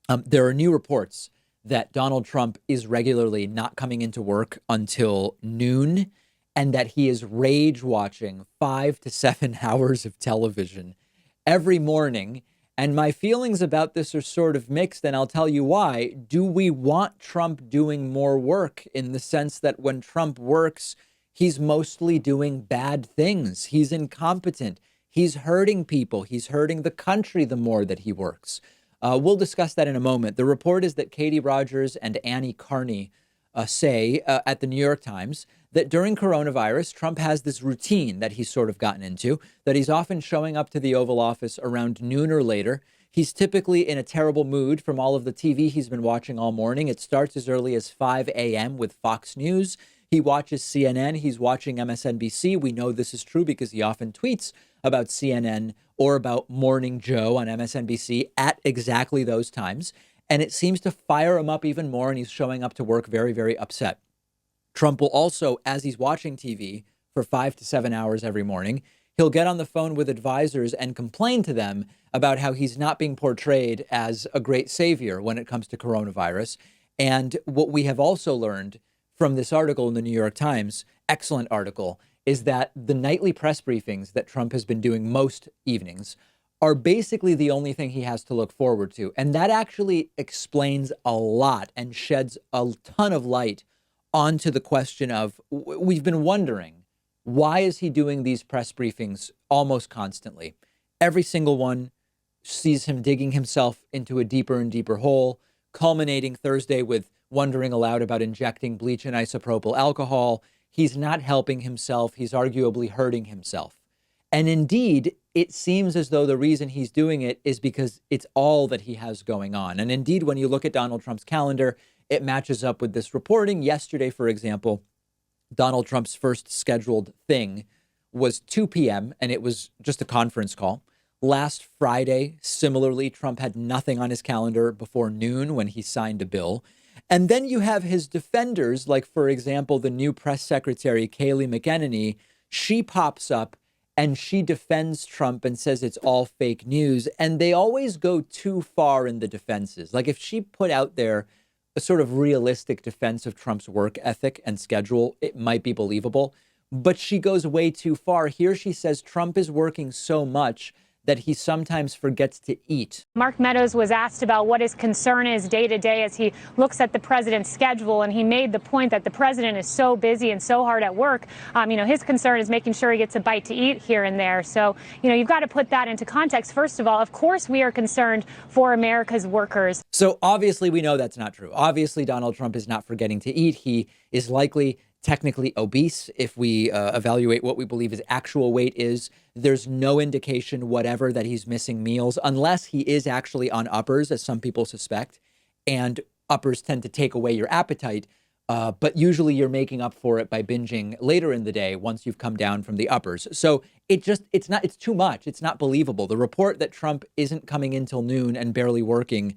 There are new reports that Donald Trump is regularly not coming into work until noon and that he is rage watching 5 to 7 hours of television every morning. And my feelings about this are sort of mixed, and I'll tell you why. Do we want Trump doing more work in the sense that when Trump works, he's mostly doing bad things? He's incompetent. He's hurting people. He's hurting the country the more that he works. We'll discuss that in a moment. The report is that Katie Rogers and Annie Carney say at the New York Times that during coronavirus, Trump has this routine that he's sort of gotten into, that he's often showing up to the Oval Office around noon or later. He's typically in a terrible mood from all of the TV he's been watching all morning. It starts as early as 5 a.m. with Fox News. He watches CNN. He's watching MSNBC. We know this is true because he often tweets about CNN or about Morning Joe on MSNBC at exactly those times. And it seems to fire him up even more. And he's showing up to work very, very upset. Trump will also, as he's watching TV for 5 to 7 hours every morning, he'll get on the phone with advisors and complain to them about how he's not being portrayed as a great savior when it comes to coronavirus. And what we have also learned from this article in the New York Times, excellent article, is that the nightly press briefings that Trump has been doing most evenings are basically the only thing he has to look forward to. And that actually explains a lot and sheds a ton of light onto the question of, we've been wondering, why is he doing these press briefings almost constantly? Every single one sees him digging himself into a deeper and deeper hole, culminating Thursday with wondering aloud about injecting bleach and isopropyl alcohol. He's not helping himself. He's arguably hurting himself. And indeed, it seems as though the reason he's doing it is because it's all that he has going on. And indeed, when you look at Donald Trump's calendar, it matches up with this reporting. Yesterday, for example, Donald Trump's first scheduled thing was 2 p.m. and it was just a conference call. Last Friday, similarly, Trump had nothing on his calendar before noon when he signed a bill. And then you have his defenders, like, for example, the new press secretary, Kayleigh McEnany. She pops up and she defends Trump and says it's all fake news. And they always go too far in the defenses. Like, if she put out there a sort of realistic defense of Trump's work ethic and schedule, it might be believable. But she goes way too far. Here she says Trump is working so much that he sometimes forgets to eat. Mark Meadows was asked about what his concern is day to day as he looks at the president's schedule, and he made the point that the president is so busy and so hard at work. His concern is making sure he gets a bite to eat here and there. So, you've got to put that into context. First of all, of course, we are concerned for America's workers. So obviously, we know that's not true. Obviously, Donald Trump is not forgetting to eat. He is likely technically obese if we evaluate what we believe his actual weight is. There's no indication whatever that he's missing meals unless he is actually on uppers, as some people suspect. And uppers tend to take away your appetite. But usually you're making up for it by binging later in the day once you've come down from the uppers. So it's too much. It's not believable. The report that Trump isn't coming in till noon and barely working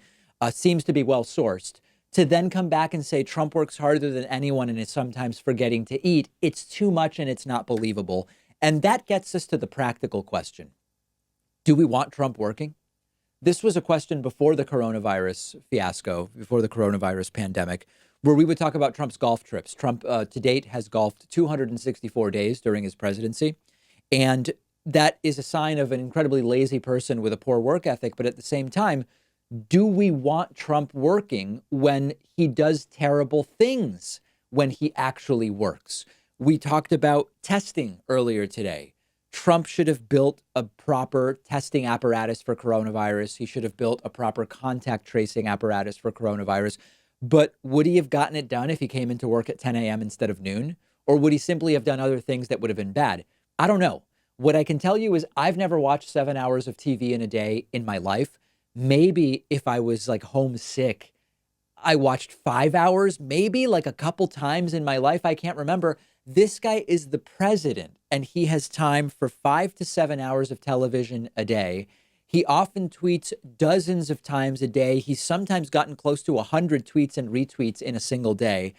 seems to be well sourced. To then come back and say Trump works harder than anyone and is sometimes forgetting to eat, it's too much and it's not believable. And that gets us to the practical question. Do we want Trump working? This was a question before the coronavirus fiasco, before the coronavirus pandemic, where we would talk about Trump's golf trips. Trump, to date, has golfed 264 days during his presidency. And that is a sign of an incredibly lazy person with a poor work ethic. But at the same time, do we want Trump working when he does terrible things, when he actually works? We talked about testing earlier today. Trump should have built a proper testing apparatus for coronavirus. He should have built a proper contact tracing apparatus for coronavirus. But would he have gotten it done if he came into work at 10 a.m. instead of noon? Or would he simply have done other things that would have been bad? I don't know. What I can tell you is I've never watched 7 hours of TV in a day in my life. Maybe if I was like homesick, I watched 5 hours, maybe like a couple times in my life. I can't remember. This guy is the president and he has time for 5 to 7 hours of television a day. He often tweets dozens of times a day. He's sometimes gotten close to 100 tweets and retweets in a single day.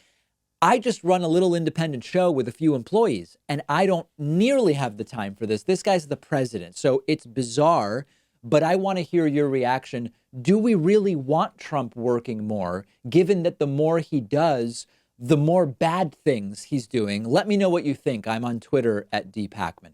I just run a little independent show with a few employees and I don't nearly have the time for this. This guy's the president. So it's bizarre. but I want to hear your reaction. Do we really want Trump working more, given that the more he does, the more bad things he's doing? Let me know what you think. I'm on Twitter at @dpakman.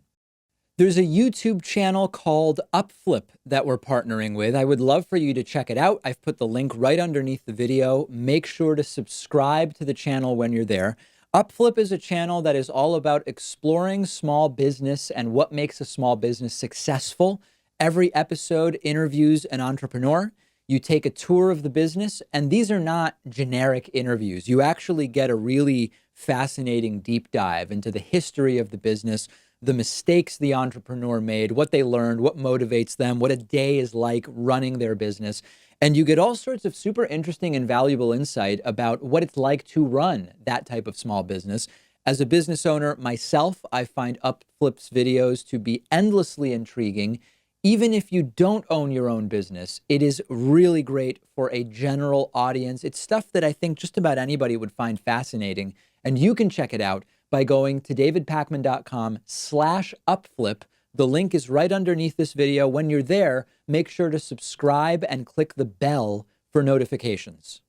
There's a YouTube channel called Upflip that we're partnering with. I would love for you to check it out. I've put the link right underneath the video. Make sure to subscribe to the channel when you're there. Upflip is a channel that is all about exploring small business and what makes a small business successful. Every episode interviews an entrepreneur. You take a tour of the business, and these are not generic interviews. You actually get a really fascinating deep dive into the history of the business, the mistakes the entrepreneur made, what they learned, what motivates them, what a day is like running their business. And you get all sorts of super interesting and valuable insight about what it's like to run that type of small business. As a business owner myself, I find Upflip's videos to be endlessly intriguing. Even if you don't own your own business, it is really great for a general audience. It's stuff that I think just about anybody would find fascinating. And you can check it out by going to davidpakman.com/upflip. The link is right underneath this video. When you're there, make sure to subscribe and click the bell for notifications.